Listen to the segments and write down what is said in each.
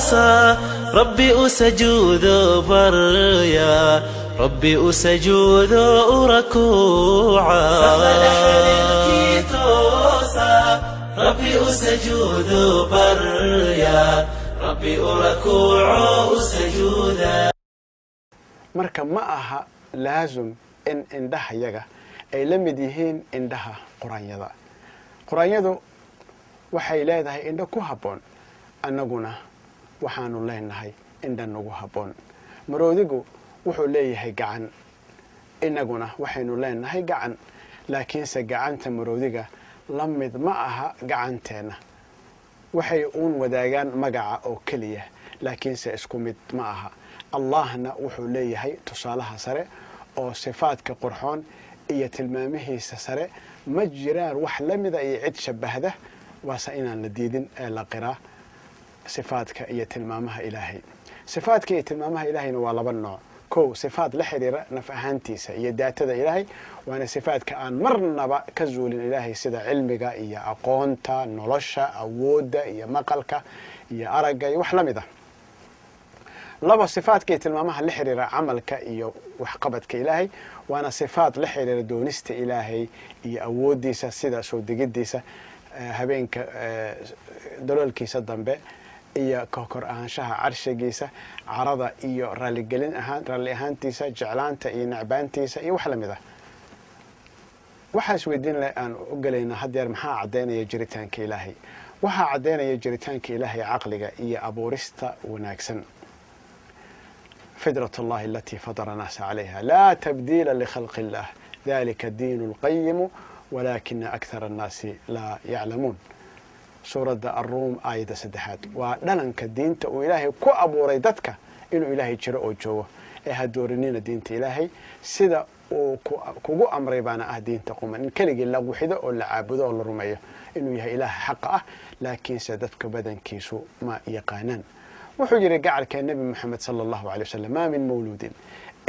توسا ربي أسجود بريا ربي أسجود ركوعا ربي أسجود بريا ربي أركوع سجودا. marka ma aha laazim in indhaha yaga ay la mid yihiin indhaha quraanyada. quraanyadu waxay leedahay indho ku haboon, annaguna waxaanu leenahay indho nagu haboon. maroodigu wuxuu leeyahay gacan, innaguna waxaynu leenahay gacan, laakiinse gacanta maroodiga la mid ma aha gacanteena. waxay uun wadaagaan magaca oo keliya, laakiinse isku mid ma aha. allahna wuxuu leeyahay tusaalaha sare oo sifaadka qurxoon iyo tilmaamihiisa sare ma jiraan wax la mida iyo cid shabahda, waase inaan la diidin ee la qiraa sifaadka iyo tilmaamaha ilaahay. sifaadka iyo tilmaamaha ilaahayna waa laba nooc. kow, sifaad la xiriira naf ahaantiisa iyo daatada ilaahay, waana sifaadka aan marnaba ka zuulin ilaahay, sida cilmiga iyo aqoonta, nolosha, awoodda iyo maqalka iyo aragga iyo wax la mid ah. laba, sifaadka iyo tilmaamaha la xiriira camalka iyo waxqabadka ilaahay, waana sifaad la xiriira doonista ilaahay iyo awooddiisa, sida soo degidiisa habeenka daloolkiisa dambe iyo kor ahaanshaha carshigiisa, carada iyo raalli ahaantiisa, jeclaanta iyo necbaantiisa iyo wax la mid ah. waxaa isweydiin leh aan u gelaynaa haddeer maxaa caddaynaya jiritaanka ilaahay. waxaa caddaynaya jiritaanka ilaahay caqliga iyo abuurista wanaagsan. فطرة الله التي فطر الناس عليها لا تبديل لخلق الله ذلك الدين القيم ولكن أكثر الناس لا يعلمون. سورة الروم آية 3. ودلنك الدين تو إلهي كو أبو ريدتك إنه إلهي جرأو جوه هدورنين دين إلهي سيدا كوغو أمري بانا دين تقوم إن كلي الله وحده ولا عابده ولا رميه إنه يها إله حقه، لكن سيدتك بدن كيسو ما يقانن. وحجر قاعد كان النبي محمد صلى الله عليه وسلم ما من مولود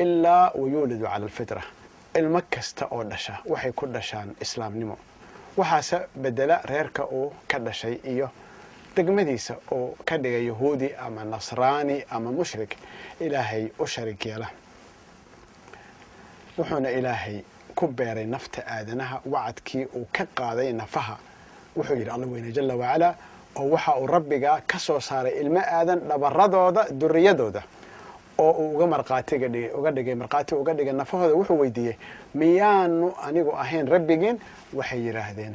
إلا ويولد على الفطرة. المكسته oo dhasha waxay ku dhashaan islaamnimo, waxaase bedela reerka oo ka dhashay iyo degmadiisa oo ka dhigay yahuudi ama nasraani ama mushrik ilaahay u sharig yeela. wuxuuna ilaahay ku beeray nafta aadanaha wacadkii uu ka qaaday nafaha. wuxuu yidhi allah weyne jalla wacala oo waxa uu rabbiga ka soo saaray ilmo aadan dhabaradooda duriyadooda oo uu uga dhigay nafahooda. wuxuu weydiiyey miyaanu anigu ahayn rabbigiin? waxay yidhaahdeen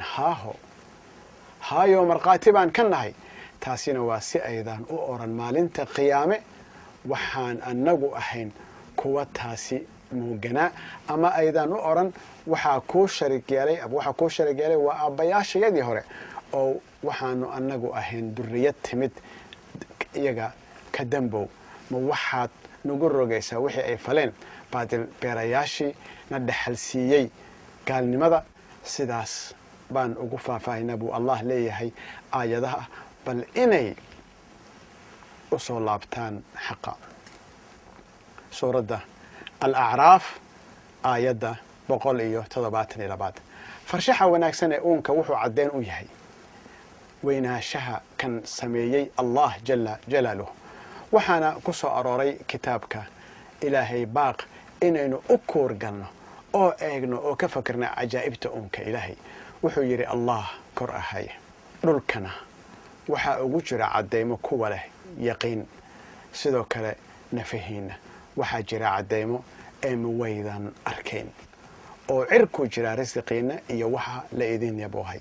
haayo markhaati baan ka nahay. taasina waa si aydan u oran maalinta qiyaame waxaan anagu ahayn kuwa taasi muuganaa, ama aydan u oran waxaa kuu sharig yeelay waa aabbayaashayadii hore oo waxaanu anagu ahayn duriyad timid iyaga ka dambow. ma waxaad nagu rogaysaa wixii ay faleen baadil beerayaashii na dhaxal siiyey gaalnimada? sidaas baan ugu faahfaahinaa buu allah leeyahay aayadaha, bal inay u soo laabtaan xaqa. suuradda al-acraaf aayadda 172. farshaxa wanaagsan ee uunka wuxuu caddeyn u yahay weynaanshaha kan sameeyey allah jalla jalaaluh. waxaana ku soo arooray kitaabka ilaahay baaq inaynu u kuur galno oo eegno oo ka fakirna cajaa'ibta uunka ilaahay. wuxuu yidhi allah kor ahay, dhulkana waxaa ugu jira caddaymo kuwa leh yaqiin, sidoo kale nafahiinna waxaa jira caddaymo ee muwaydan arkayn, oo cirku jira risqiina iyo waxa la idin yaboohay.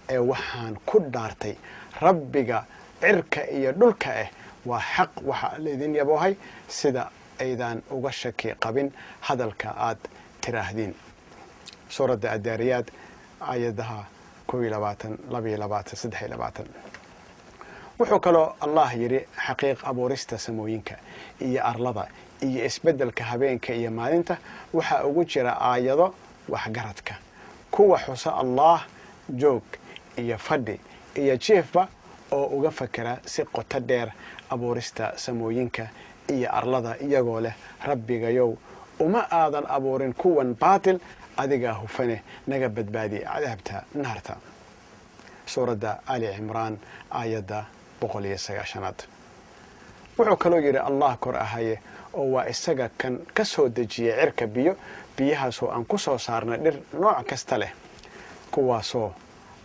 ee waxaan ku dhaartay rabbiga cirka iyo dhulka waa xaq waxa la idin yaboohay, sida aydan uga shaki qabin hadalka aad tiraahdeen. suuradda ad-daariyaat aayadaha 22, 22, 23. wuxuu kaloo allah yidhi xaqiiq abuurista samooyinka iyo arlada iyo isbeddelka habeenka iyo maalinta waxaa ugu jira aayado waxgaradka. kuwa xusa allah joog iyo fadhi iyo jiifba oo uga fakera si qoto dheer abuurista samooyinka iyo arlada iyagoo leh rabbigayow uma aadan abuurin kuwan baatil, adigaa hufane naga badbaadi cadaabta naarta. suuradda ali cimraan aayadda 109. wuxuu kaloo yidhi allah kor ahaye oo waa isaga kan ka soo dejiyay cirka biyahaasoo aan ku soo saarnay dhir nooc kasta leh kuwaasoo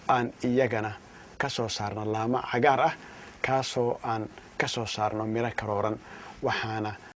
aan iyagana ka soo saarno laamo cagaar ah kaasoo aan ka soo saarno miro karooran waxaana